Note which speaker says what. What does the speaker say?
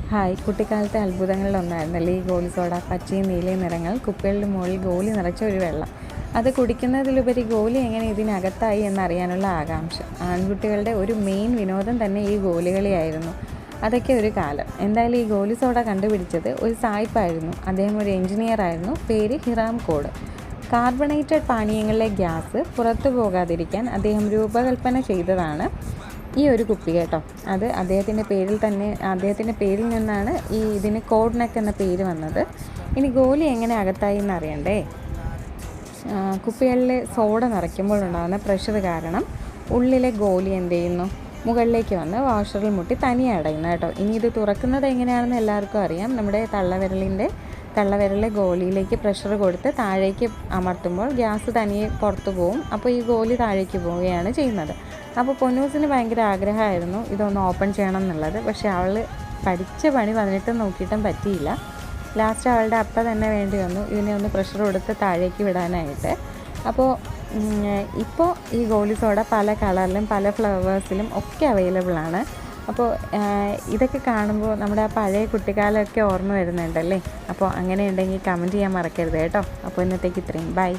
Speaker 1: Hi, കുട്ടിക്കാലത്തെ അത്ഭുതങ്ങളിലൊന്നായിരുന്നല്ലേ ഈ ഗോലി സോഡ. പച്ചയും നീലയും നിറങ്ങൾ, കുപ്പികളുടെ മുകളിൽ ഗോലി നിറച്ച ഒരു വെള്ളം. അത് കുടിക്കുന്നതിലുപരി ഗോലി എങ്ങനെ ഇതിനകത്തായി എന്നറിയാനുള്ള ആകാംക്ഷ. ആൺകുട്ടികളുടെ ഒരു മെയിൻ വിനോദം തന്നെ ഈ ഗോലികളിയായിരുന്നു. അതൊക്കെ ഒരു കാലം. എന്തായാലും ഈ ഗോലി സോഡ കണ്ടുപിടിച്ചത് ഒരു സായിപ്പായിരുന്നു. അദ്ദേഹം ഒരു എഞ്ചിനീയർ ആയിരുന്നു. പേര് ഹിറാം കോഡ്. കാർബണേറ്റഡ് പാനീയങ്ങളിലെ ഗ്യാസ് പുറത്തു പോകാതിരിക്കാൻ അദ്ദേഹം രൂപകൽപ്പന ചെയ്തതാണ് ഈ ഒരു കുപ്പി കേട്ടോ. അത് അദ്ദേഹത്തിൻ്റെ പേരിൽ നിന്നാണ് ഇതിന് കോഡ് നെക്ക് എന്ന പേര് വന്നത്. ഇനി ഗോലി എങ്ങനെ അകത്തായി എന്നറിയണ്ടേ? കുപ്പികളിലെ സോഡ നിറയ്ക്കുമ്പോൾ ഉണ്ടാകുന്ന പ്രഷർ കാരണം ഉള്ളിലെ ഗോലി എന്ത് ചെയ്യുന്നു? മുകളിലേക്ക് വന്ന് വാഷറിൽ മുട്ടി തനിയെ അടയുന്നു കേട്ടോ. ഇനി ഇത് തുറക്കുന്നത് എങ്ങനെയാണെന്ന് എല്ലാവർക്കും അറിയാം. നമ്മുടെ തള്ളവിരലിലെ ഗോലിയിലേക്ക് പ്രഷർ കൊടുത്ത് താഴേക്ക് അമർത്തുമ്പോൾ ഗ്യാസ് തനിയെ പുറത്തു പോവും. അപ്പോൾ ഈ ഗോലി താഴേക്ക് പോവുകയാണ് ചെയ്യുന്നത്. അപ്പോൾ പൊന്നൂസിന് ഭയങ്കര ആഗ്രഹമായിരുന്നു ഇതൊന്ന് ഓപ്പൺ ചെയ്യണം എന്നുള്ളത്. പക്ഷേ അവൾ പഠിച്ച പണി വന്നിട്ടും നോക്കിയിട്ടും പറ്റിയില്ല. ലാസ്റ്റ് അവളുടെ അപ്പ തന്നെ വേണ്ടി വന്നു ഇതിനെ ഒന്ന് പ്രഷർ കൊടുത്ത് താഴേക്ക് വിടാനായിട്ട്. അപ്പോൾ ഇപ്പോൾ ഈ ഗോലി സോഡ പല കളറിലും പല ഫ്ലേവേഴ്സിലും ഒക്കെ അവൈലബിൾ ആണ്. അപ്പോൾ ഇതൊക്കെ കാണുമ്പോൾ നമ്മുടെ ആ പഴയ കുട്ടിക്കാലമൊക്കെ ഓർമ്മ വരുന്നുണ്ടല്ലേ. അപ്പോൾ അങ്ങനെ ഉണ്ടെങ്കിൽ കമൻറ്റ് ചെയ്യാൻ മറക്കരുത് കേട്ടോ. അപ്പോൾ ഇന്നത്തേക്ക് ഇത്രയും. ബൈ.